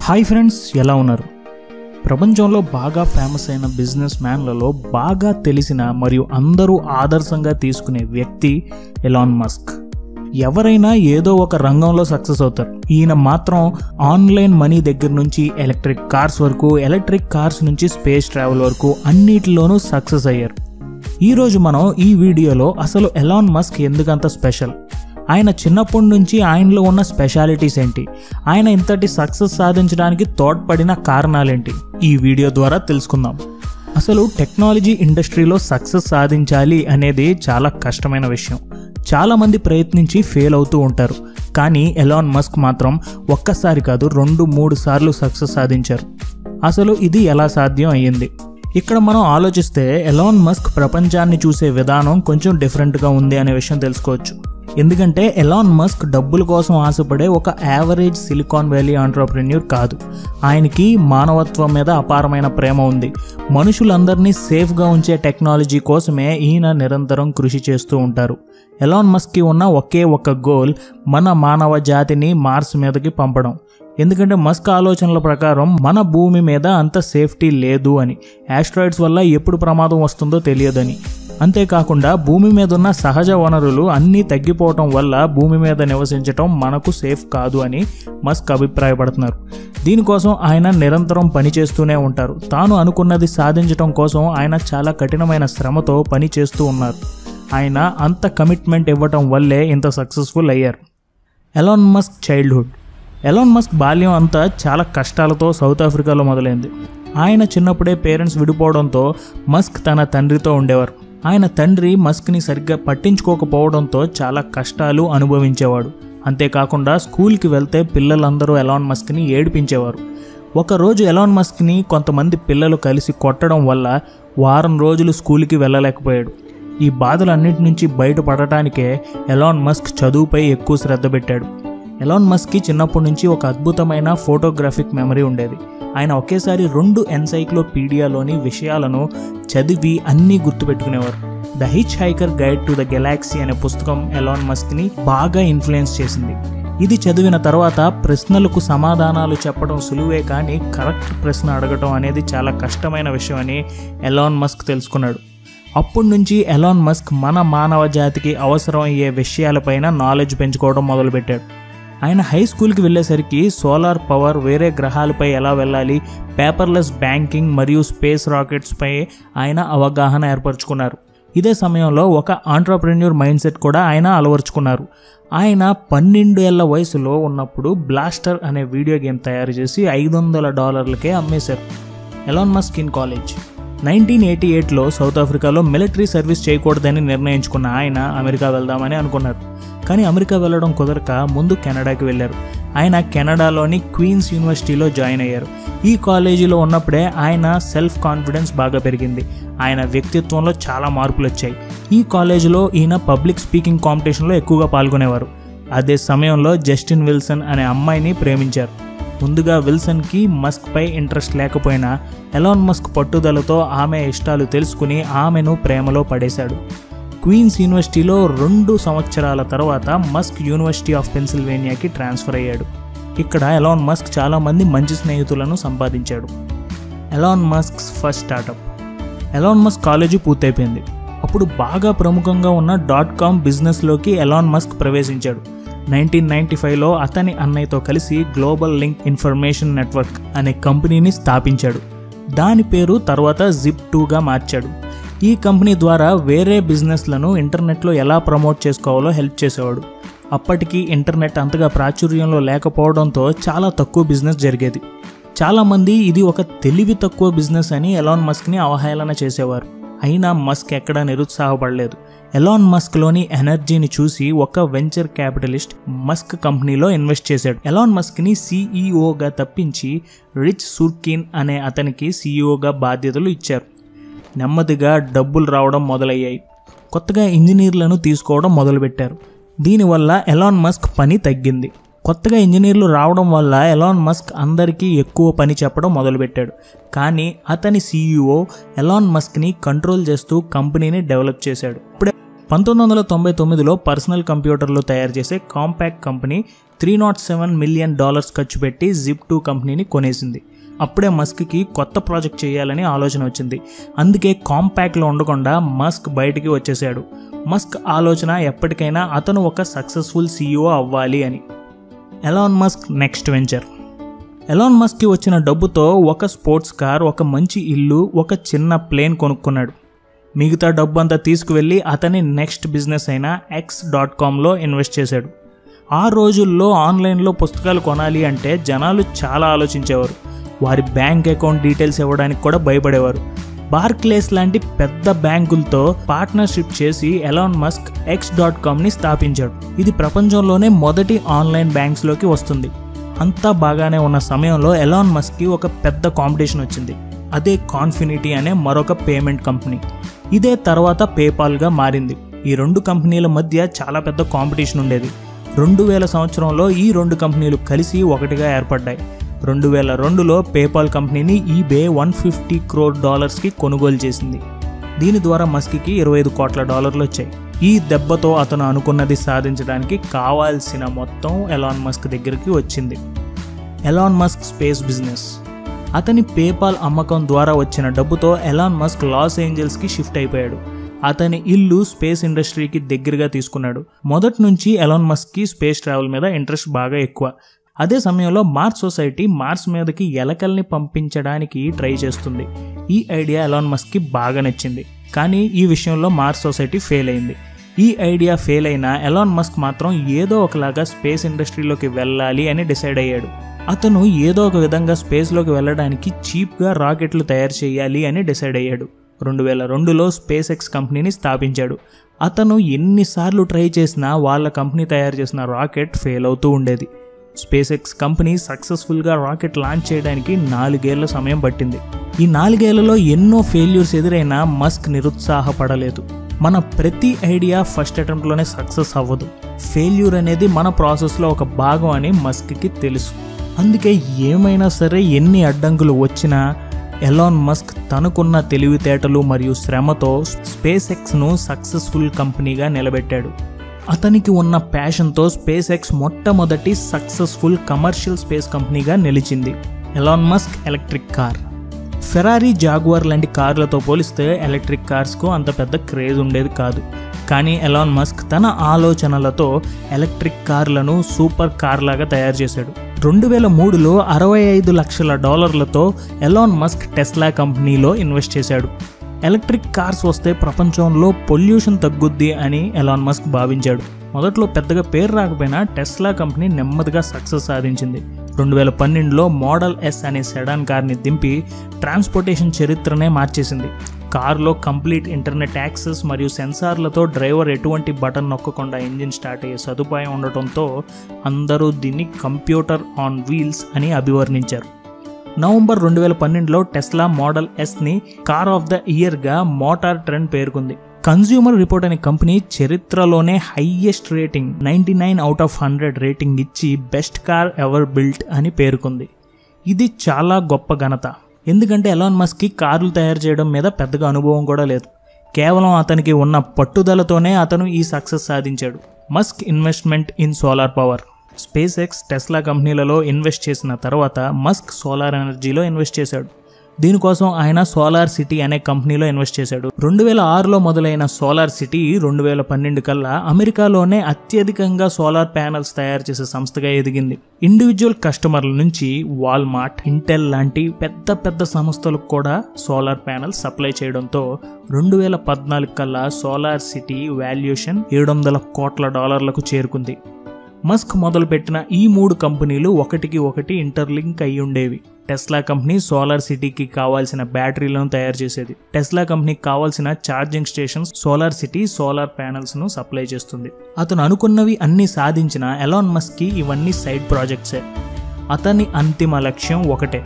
Hi friends, ఎలా ఉన్నారు? ప్రపంచంలో బాగా ఫేమస్ అయిన బిజినెస్ మ్యాన్లలో బాగా తెలిసిన మరియు అందరూ ఆదర్శంగా తీసుకునే వ్యక్తి ఎలాన్ మస్క్. ఎవరైనా ఏదో ఒక రంగంలో సక్సెస్ అవుతారు. ఈయన మాత్రం ఆన్లైన్ మనీ దగ్గర నుంచి ఎలక్ట్రిక్ కార్స్ వరకు, ఎలక్ట్రిక్ కార్స్ నుంచి స్పేస్ ట్రావెల్ వరకు అన్నిటిలోనూ సక్సెస్ అయ్యారు. ఈరోజు మనం ఈ వీడియోలో అసలు ఎలాన్ మస్క్ ఎందుకంత స్పెషల్, ఆయన చిన్నప్పటి నుంచి ఆయనలో ఉన్న స్పెషాలిటీస్ ఏంటి, ఆయన ఇంతటి సక్సెస్ సాధించడానికి తోడ్పడిన కారణాలేంటి, ఈ వీడియో ద్వారా తెలుసుకుందాం. అసలు టెక్నాలజీ ఇండస్ట్రీలో సక్సెస్ సాధించాలి అనేది చాలా కష్టమైన విషయం. చాలామంది ప్రయత్నించి ఫెయిల్ అవుతూ ఉంటారు. కానీ ఎలాన్ మస్క్ మాత్రం ఒక్కసారి కాదు 2-3 సార్లు సక్సెస్ సాధించారు. అసలు ఇది ఎలా సాధ్యం అయ్యింది? ఇక్కడ మనం ఆలోచిస్తే ఎలాన్ మస్క్ ప్రపంచాన్ని చూసే విధానం కొంచెం డిఫరెంట్గా ఉంది అనే విషయం తెలుసుకోవచ్చు. ఎందుకంటే ఎలాన్ మస్క్ డబ్బుల కోసం ఆశపడే ఒక యావరేజ్ సిలికాన్ వ్యాలీ ఆంట్రప్రెన్యూర్ కాదు. ఆయనకి మానవత్వం మీద అపారమైన ప్రేమ ఉంది. మనుషులందరినీ సేఫ్గా ఉంచే టెక్నాలజీ కోసమే ఈయన నిరంతరం కృషి చేస్తూ ఉంటారు. ఎలాన్ మస్క్కి ఉన్న ఒకే ఒక గోల్, మన మానవ జాతిని మార్స్ మీదకి పంపడం. ఎందుకంటే మస్క్ ఆలోచనల ప్రకారం మన భూమి మీద అంత సేఫ్టీ లేదు అని, యాస్ట్రాయిడ్స్ వల్ల ఎప్పుడు ప్రమాదం వస్తుందో తెలియదని, అంతేకాకుండా భూమి మీద ఉన్న సహజ వనరులు అన్నీ తగ్గిపోవటం వల్ల భూమి మీద నివసించటం మనకు సేఫ్ కాదు అని మస్క్ అభిప్రాయపడుతున్నారు. దీనికోసం ఆయన నిరంతరం పనిచేస్తూనే ఉంటారు. తాను అనుకున్నది సాధించటం కోసం ఆయన చాలా కఠినమైన శ్రమతో పని చేస్తూ ఉన్నారు. ఆయన అంత కమిట్మెంట్ ఇవ్వటం వల్లే ఇంత సక్సెస్ఫుల్ అయ్యారు. Elon Musk childhood. Elon Musk బాల్యం అంతా చాలా కష్టాలతో సౌత్ ఆఫ్రికాలో మొదలైంది. ఆయన చిన్నప్పుడే పేరెంట్స్ విడిపోవడంతో మస్క్ తన తండ్రితో ఉండేవారు. ఆయన తండ్రి మస్క్ని సరిగ్గా పట్టించుకోకపోవడంతో చాలా కష్టాలు అనుభవించేవాడు. అంతేకాకుండా స్కూల్కి వెళ్తే పిల్లలందరూ ఎలాన్ మస్క్ని ఏడిపించేవారు. ఒకరోజు ఎలాన్ మస్క్ని కొంతమంది పిల్లలు కలిసి కొట్టడం వల్ల వారం రోజులు స్కూల్కి వెళ్ళలేకపోయాడు. ఈ బాధలన్నిటి నుంచి బయటపడటానికే ఎలాన్ మస్క్ చదువుపై ఎక్కువ శ్రద్ధ పెట్టాడు. ఎలాన్ మస్క్కి చిన్నప్పటి నుంచి ఒక అద్భుతమైన ఫోటోగ్రాఫిక్ మెమరీ ఉండేది. ఆయన ఒకేసారి 2 ఎన్సైక్లోపీడియాలోని విషయాలను చదివి అన్నీ గుర్తుపెట్టుకునేవారు. The hitchhiker guide to the galaxy అనే పుస్తకం ఎలాన్ మస్క్ని బాగా ఇన్ఫ్లుయెన్స్ చేసింది. ఇది చదివిన తర్వాత ప్రశ్నలకు సమాధానాలు చెప్పడం సులువే, కానీ కరెక్ట్ ప్రశ్న అడగటం అనేది చాలా కష్టమైన విషయం అని ఎలాన్ మస్క్ తెలుసుకున్నాడు. అప్పటి నుంచి ఎలాన్ మస్క్ మన మానవ జాతికి అవసరం అయ్యే విషయాలపైన నాలెడ్జ్ పెంచుకోవడం మొదలుపెట్టాడు. ఆయన హై స్కూల్కి వెళ్ళేసరికి సోలార్ పవర్, వేరే గ్రహాలపై ఎలా వెళ్ళాలి, పేపర్లెస్ బ్యాంకింగ్ మరియు స్పేస్ రాకెట్స్పై ఆయన అవగాహన ఏర్పరచుకున్నారు. ఇదే సమయంలో ఒక ఆంట్రప్రెన్యూర్ మైండ్ సెట్ కూడా ఆయన అలవర్చుకున్నారు. ఆయన 12 ఏళ్ల వయసులో ఉన్నప్పుడు బ్లాస్టర్ అనే వీడియో గేమ్ తయారు చేసి $500కే అమ్మేశారు. Elon Musk in college. 1988లో సౌత్ ఆఫ్రికాలో మిలిటరీ సర్వీస్ చేయకూడదని నిర్ణయించుకున్న ఆయన అమెరికా వెళ్దామని అనుకున్నారు. కానీ అమెరికా వెళ్ళడం కుదరక ముందు కెనడాకి వెళ్ళారు. ఆయన కెనడాలోని క్వీన్స్ యూనివర్సిటీలో జాయిన్ అయ్యారు. ఈ కాలేజీలో ఉన్నప్పుడే ఆయన సెల్ఫ్ కాన్ఫిడెన్స్ బాగా పెరిగింది. ఆయన వ్యక్తిత్వంలో చాలా మార్పులు వచ్చాయి. ఈ కాలేజీలో ఈయన పబ్లిక్ స్పీకింగ్ కాంపిటీషన్లో ఎక్కువగా పాల్గొనేవారు. అదే సమయంలో జస్టిన్ విల్సన్ అనే అమ్మాయిని ప్రేమించారు. ముందుగా విల్సన్కి మస్క్పై ఇంట్రెస్ట్ లేకపోయినా ఎలాన్ మస్క్ పట్టుదలతో ఆమె ఇష్టాలు తెలుసుకుని ఆమెను ప్రేమలో పడేశాడు. క్వీన్స్ యూనివర్సిటీలో 2 సంవత్సరాల తర్వాత మస్క్ యూనివర్సిటీ ఆఫ్ పెన్సిల్వేనియాకి ట్రాన్స్ఫర్ అయ్యాడు. ఇక్కడ ఎలాన్ మస్క్ చాలామంది మంచి స్నేహితులను సంపాదించాడు. Elon Musk's first startup. Elon Musk college పూర్తయిపోయింది. అప్పుడు బాగా ప్రముఖంగా ఉన్న .com బిజినెస్లోకి ఎలాన్ మస్క్ ప్రవేశించాడు. 1995లో అతని అన్నయ్యతో కలిసి గ్లోబల్ లింక్ ఇన్ఫర్మేషన్ నెట్వర్క్ అనే కంపెనీని స్థాపించాడు. దాని పేరు తర్వాత Zip2గా మార్చాడు. ఈ కంపెనీ ద్వారా వేరే బిజినెస్లను ఇంటర్నెట్లో ఎలా ప్రమోట్ చేసుకోవాలో హెల్ప్ చేసేవాడు. అప్పటికి ఇంటర్నెట్ అంతగా ప్రాచుర్యంలో లేకపోవడంతో చాలా తక్కువ బిజినెస్ జరిగేది. చాలామంది ఇది ఒక తెలివి తక్కువ బిజినెస్ అని ఎలాన్ మస్క్ని అవహేళన చేసేవారు. అయినా మస్క్ ఎక్కడా నిరుత్సాహపడలేదు. ఎలాన్ మస్క్లోని ఎనర్జీని చూసి ఒక వెంచర్ క్యాపిటలిస్ట్ మస్క్ కంపెనీలో ఇన్వెస్ట్ చేశాడు. ఎలాన్ మస్క్ని సీఈఓగా తప్పించి రిచ్ సుర్కిన్ అనే అతనికి సీఈఓగా బాధ్యతలు ఇచ్చారు. నెమ్మదిగా డబ్బులు రావడం మొదలయ్యాయి. కొత్తగా ఇంజనీర్లను తీసుకోవడం మొదలుపెట్టారు. దీనివల్ల ఎలాన్ మస్క్ పని తగ్గింది. కొత్తగా ఇంజనీర్లు రావడం వల్ల ఎలాన్ మస్క్ అందరికీ ఎక్కువ పని చెప్పడం మొదలుపెట్టాడు. కానీ అతని సీఈఓ ఎలాన్ మస్క్ని కంట్రోల్ చేస్తూ కంపెనీని డెవలప్ చేశాడు. ఇప్పుడే 1999లో పర్సనల్ కంప్యూటర్లు తయారు చేసే కాంపాక్ట్ కంపెనీ $307 మిలియన్ ఖర్చు పెట్టి Zip2 కంపెనీని కొనేసింది. అప్పుడే మస్క్కి కొత్త ప్రాజెక్ట్ చేయాలని ఆలోచన వచ్చింది. అందుకే కాంపాక్ట్లో ఉండకుండా మస్క్ బయటికి వచ్చేసాడు. మస్క్ ఆలోచన ఎప్పటికైనా అతను ఒక సక్సెస్ఫుల్ CEO అవ్వాలి అని. Elon Musk next venture. Elon మస్క్కి వచ్చిన డబ్బుతో ఒక స్పోర్ట్స్ కార్, ఒక మంచి ఇల్లు, ఒక చిన్న ప్లేన్ కొనుక్కున్నాడు. మిగతా డబ్బు అంతా తీసుకువెళ్ళి అతని నెక్స్ట్ బిజినెస్ అయిన X.comలో ఇన్వెస్ట్ చేశాడు. ఆ రోజుల్లో ఆన్లైన్లో పుస్తకాలు కొనాలి అంటే జనాలు చాలా ఆలోచించేవారు. వారి బ్యాంక్ అకౌంట్ డీటెయిల్స్ ఇవ్వడానికి కూడా భయపడేవారు. బార్క్లేస్ లాంటి పెద్ద బ్యాంకులతో పార్ట్నర్షిప్ చేసి ఎలాన్ మస్క్ X.comని స్థాపించాడు. ఇది ప్రపంచంలోనే మొదటి ఆన్లైన్ బ్యాంక్స్లోకి వస్తుంది. అంతా బాగానే ఉన్న సమయంలో ఎలాన్ మస్క్కి ఒక పెద్ద కాంపిటీషన్ వచ్చింది. అదే కాన్ఫినిటీ అనే మరొక పేమెంట్ కంపెనీ. ఇదే తర్వాత పేపాల్గా మారింది. ఈ రెండు కంపెనీల మధ్య చాలా పెద్ద కాంపిటీషన్ ఉండేది. 2000 సంవత్సరంలో ఈ రెండు కంపెనీలు కలిసి ఒకటిగా ఏర్పడ్డాయి. 2002లో పేపాల్ కంపెనీని eBay $150 crore కొనుగోలు చేసింది. దీని ద్వారా మస్క్కి $25 కోట్ల వచ్చాయి. ఈ దెబ్బతో అతను అనుకున్నది సాధించడానికి కావాల్సిన మొత్తం ఎలాన్ మస్క్ దగ్గరికి వచ్చింది. Elon Musk space business. అతని పేపాల్ అమ్మకం ద్వారా వచ్చిన డబ్బుతో ఎలాన్ మస్క్ లాస్ ఏంజల్స్కి షిఫ్ట్ అయిపోయాడు. అతని ఇల్లు స్పేస్ ఇండస్ట్రీకి దగ్గరగా తీసుకున్నాడు. మొదటి నుంచి ఎలాన్ మస్క్కి స్పేస్ ట్రావెల్ మీద ఇంట్రెస్ట్ బాగా ఎక్కువ. అదే సమయంలో మార్స్ సొసైటీ మార్స్ మీదకి ఎలకల్ని పంపించడానికి ట్రై చేస్తుంది. ఈ ఐడియా ఎలాన్ మస్క్కి బాగా నచ్చింది. కానీ ఈ విషయంలో మార్స్ సొసైటీ ఫెయిల్ అయింది. ఈ ఐడియా ఫెయిల్ అయినా ఎలాన్ మస్క్ మాత్రం ఏదో ఒకలాగా స్పేస్ ఇండస్ట్రీలోకి వెళ్ళాలి అని డిసైడ్ అయ్యాడు. అతను ఏదో ఒక విధంగా స్పేస్లోకి వెళ్ళడానికి చీప్గా రాకెట్లు తయారు చేయాలి అని డిసైడ్ అయ్యాడు. 2002లో స్పేస్ ఎక్స్ కంపెనీని స్థాపించాడు. అతను ఎన్నిసార్లు ట్రై చేసినా వాళ్ళ కంపెనీ తయారు చేసిన రాకెట్ ఫెయిల్ అవుతూ ఉండేది. స్పేస్ ఎక్స్ కంపెనీ సక్సెస్ఫుల్గా రాకెట్ లాంచ్ చేయడానికి 4 ఏళ్ల సమయం పట్టింది. ఈ 4 ఏళ్లలో ఎన్నో ఫెయిల్యూర్స్ ఎదురైనా మస్క్ నిరుత్సాహపడలేదు. మన ప్రతి ఐడియా ఫస్ట్ అటెంప్ట్లోనే సక్సెస్ అవ్వదు. ఫెయిల్యూర్ అనేది మన ప్రాసెస్లో ఒక భాగం అని మస్క్కి తెలుసు. అందుకే ఏమైనా సరే ఎన్ని అడ్డంకులు వచ్చినా ఎలాన్ మస్క్ తనకున్న తెలివితేటలు మరియు శ్రమతో స్పేస్ ఎక్స్ను సక్సెస్ఫుల్ కంపెనీగా నిలబెట్టాడు. అతనికి ఉన్న ప్యాషన్తో స్పేస్ ఎక్స్ మొట్టమొదటి సక్సెస్ఫుల్ కమర్షియల్ స్పేస్ కంపెనీగా నిలిచింది. Elon Musk electric car. Ferrari, jaguar లాంటి కార్లతో పోలిస్తే ఎలక్ట్రిక్ కార్స్కు అంత పెద్ద క్రేజ్ ఉండేది కాదు. కానీ ఎలాన్ మస్క్ తన ఆలోచనలతో ఎలక్ట్రిక్ కార్లను సూపర్ కార్ లాగా తయారు చేశాడు. 2003లో $65 లక్షలతో ఎలాన్ మస్క్ టెస్లా కంపెనీలో ఇన్వెస్ట్ చేశాడు. ఎలక్ట్రిక్ కార్స్ వస్తే ప్రపంచంలో పొల్యూషన్ తగ్గుద్ది అని ఎలాన్ మస్క్ భావించాడు. మొదట్లో పెద్దగా పేరు రాకపోయినా టెస్లా కంపెనీ నెమ్మదిగా సక్సెస్ సాధించింది. 2012లో మోడల్ S అనే సెడాన్ కార్ని దింపి ట్రాన్స్పోర్టేషన్ చరిత్రనే మార్చేసింది. కార్లో కంప్లీట్ ఇంటర్నెట్ యాక్సెస్ మరియు సెన్సార్లతో డ్రైవర్ ఎటువంటి బటన్ నొక్కకుండా ఇంజిన్ స్టార్ట్ అయ్యే సదుపాయం ఉండటంతో అందరూ దీన్ని కంప్యూటర్ ఆన్ వీల్స్ అని అభివర్ణించారు. నవంబర్ 2012లో టెస్లా మోడల్ Sని కార్ ఆఫ్ ద ఇయర్గా మోటార్ ట్రెండ్ పేర్కొంది. కన్స్యూమర్ రిపోర్ట్ అనే కంపెనీ చరిత్రలోనే హైయెస్ట్ రేటింగ్ 99/100 రేటింగ్ ఇచ్చి బెస్ట్ కార్ ఎవర్ బిల్ట్ అని పేర్కొంది. ఇది చాలా గొప్ప ఘనత. ఎందుకంటే ఎలాన్ మస్క్కి కార్లు తయారు చేయడం మీద పెద్దగా అనుభవం కూడా లేదు. కేవలం అతనికి ఉన్న పట్టుదలతోనే అతను ఈ సక్సెస్ సాధించాడు. Musk investment in solar power. Space X, Tesla కంపెనీలలో ఇన్వెస్ట్ చేసిన తర్వాత మస్క్ సోలార్ ఎనర్జీలో ఇన్వెస్ట్ చేశాడు. దీనికోసం ఆయన సోలార్ సిటీ అనే కంపెనీలో ఇన్వెస్ట్ చేశాడు. 2006లో మొదలైన సోలార్ సిటీ 2012 కల్లా అమెరికాలోనే అత్యధికంగా సోలార్ ప్యానెల్స్ తయారు చేసే సంస్థగా ఎదిగింది. ఇండివిజువల్ కస్టమర్ల నుంచి వాల్మార్ట్, ఇంటెల్ లాంటి పెద్ద పెద్ద సంస్థలకు కూడా సోలార్ ప్యానెల్స్ సప్లై చేయడంతో 2014 కల్లా సోలార్ సిటీ వాల్యుయేషన్ $700 కోట్ల చేరుకుంది. మస్క్ మొదలుపెట్టిన ఈ 3 కంపెనీలు ఒకటికి ఒకటి ఇంటర్లింక్ అయి ఉండేవి. టెస్లా కంపెనీ సోలార్ సిటీకి కావాల్సిన బ్యాటరీలను తయారు చేసేది. టెస్లా కంపెనీకి కావాల్సిన charging stations Solar City solar ప్యానెల్స్ను సప్లై చేస్తుంది. అతను అనుకున్నవి అన్నీ సాధించిన ఎలాన్ మస్క్కి ఇవన్నీ సైడ్ ప్రాజెక్ట్సే. అతని అంతిమ లక్ష్యం ఒకటే,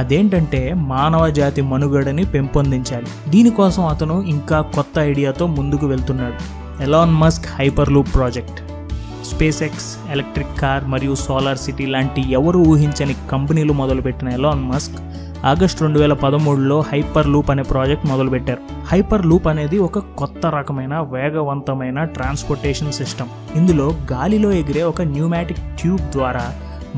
అదేంటంటే మానవ జాతి మనుగడని పెంపొందించాలి. దీనికోసం అతను ఇంకా కొత్త ఐడియాతో ముందుకు వెళ్తున్నాడు. Elon Musk Hyperloop project. SpaceX, electric car మరియు సోలార్ సిటీ లాంటి ఎవరు ఊహించని కంపెనీలు మొదలుపెట్టిన ఎలాన్ మస్క్ ఆగస్టు 2013లో హైపర్ లూప్ అనే ప్రాజెక్ట్ మొదలుపెట్టారు. హైపర్ లూప్ అనేది ఒక కొత్త రకమైన వేగవంతమైన ట్రాన్స్పోర్టేషన్ సిస్టమ్. ఇందులో గాలిలో ఎగిరే ఒక న్యూమాటిక్ ట్యూబ్ ద్వారా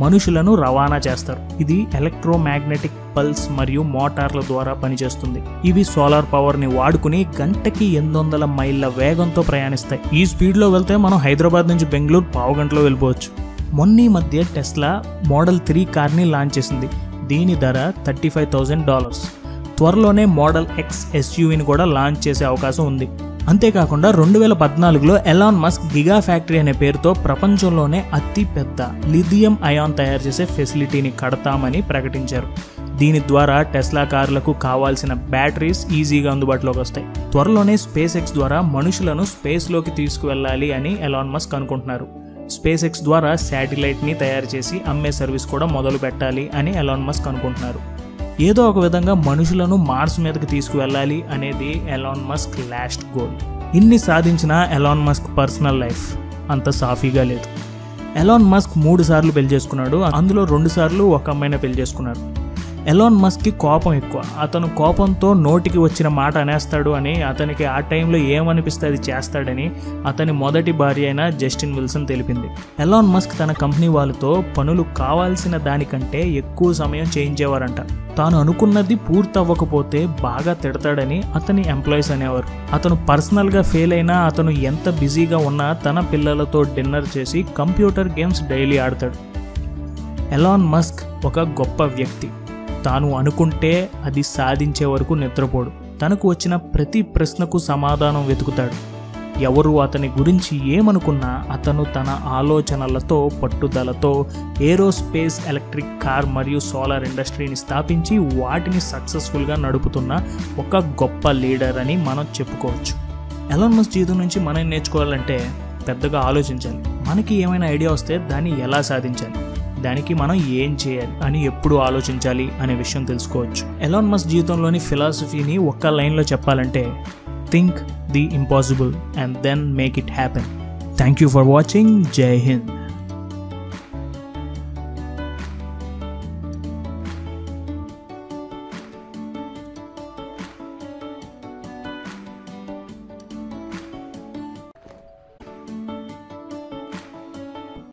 మనుషులను రవాణా చేస్తారు. ఇది ఎలక్ట్రోమాగ్నెటిక్ పల్స్ మరియు మోటార్ల ద్వారా పనిచేస్తుంది. ఇవి సోలార్ పవర్ని వాడుకుని గంటకి 800 మైళ్ళ వేగంతో ప్రయాణిస్తాయి. ఈ స్పీడ్లో వెళ్తే మనం హైదరాబాద్ నుంచి బెంగళూరు పావు గంటలో వెళ్ళిపోవచ్చు. మొన్న మధ్య టెస్లా మోడల్ 3 కార్ని లాంచ్ చేసింది. దీని ధర $35,000. త్వరలోనే మోడల్ ఎక్స్ ఎస్యూవీని కూడా లాంచ్ చేసే అవకాశం ఉంది. అంతేకాకుండా 2014లో ఎలాన్ మస్క్ గిగా ఫ్యాక్టరీ అనే పేరుతో ప్రపంచంలోనే అతి పెద్ద లిథియం అయాన్ తయారు చేసే ఫెసిలిటీని కడతామని ప్రకటించారు. దీని ద్వారా టెస్లా కార్లకు కావాల్సిన బ్యాటరీస్ ఈజీగా అందుబాటులోకి వస్తాయి. త్వరలోనే స్పేస్ ఎక్స్ ద్వారా మనుషులను స్పేస్లోకి తీసుకువెళ్ళాలి అని ఎలాన్ మస్క్ అనుకుంటున్నారు. స్పేస్ ఎక్స్ ద్వారా శాటిలైట్ని తయారు చేసి అమ్మే సర్వీస్ కూడా మొదలు పెట్టాలి అని ఎలాన్ మస్క్ అనుకుంటున్నారు. ఏదో ఒక విధంగా మనుషులను మార్స్ మీదకి తీసుకువెళ్ళాలి అనేది ఎలాన్ మస్క్ లాస్ట్ గోల్. ఇన్ని సాధించిన ఎలాన్ మస్క్ పర్సనల్ లైఫ్ అంత సాఫీగా లేదు. ఎలాన్ మస్క్ 3 సార్లు పెళ్లి చేసుకున్నాడు. అందులో 2 సార్లు ఒక అమ్మాయిని పెళ్లి చేసుకున్నాడు. ఎలాన్ మస్క్కి కోపం ఎక్కువ. అతను కోపంతో నోటికి వచ్చిన మాట అనేస్తాడు అని, అతనికి ఆ టైంలో ఏమనిపిస్తే అది చేస్తాడని అతని మొదటి భార్య అయిన జస్టిన్ విల్సన్ తెలిపింది. ఎలాన్ మస్క్ తన కంపెనీ వాళ్ళతో పనులు కావాల్సిన దానికంటే ఎక్కువ సమయం చేయించేవారంట. తాను అనుకున్నది పూర్తవ్వకపోతే బాగా తిడతాడని అతని ఎంప్లాయీస్ అనేవారు. అతను పర్సనల్గా ఫెయిల్ అయినా, అతను ఎంత బిజీగా ఉన్నా తన పిల్లలతో డిన్నర్ చేసి కంప్యూటర్ గేమ్స్ డైలీ ఆడతాడు. ఎలాన్ మస్క్ ఒక గొప్ప వ్యక్తి. తాను అనుకుంటే అది సాధించే వరకు నిద్రపోడు. తనకు వచ్చిన ప్రతి ప్రశ్నకు సమాధానం వెతుకుతాడు. ఎవరు అతని గురించి ఏమనుకున్నా అతను తన ఆలోచనలతో, పట్టుదలతో ఏరోస్పేస్, ఎలక్ట్రిక్ కార్ మరియు సోలార్ ఇండస్ట్రీని స్థాపించి వాటిని సక్సెస్ఫుల్గా నడుపుతున్న ఒక గొప్ప లీడర్ అని మనం చెప్పుకోవచ్చు. ఎలాన్ మస్క్ జీవితం నుంచి మనం నేర్చుకోవాలంటే పెద్దగా ఆలోచించాలి. మనకి ఏమైనా ఐడియా వస్తే దాన్ని ఎలా సాధించాలి, దానికి మనం ఏం చేయాలి అని ఎప్పుడు ఆలోచించాలి అనే విషయం తెలుసుకోవచ్చు. ఎలాన్ మస్క్ జీవితంలోని ఫిలాసఫీని ఒక్క లైన్లో చెప్పాలంటే, think the impossible and then make it happen. Thank you for watching. జై హింద్.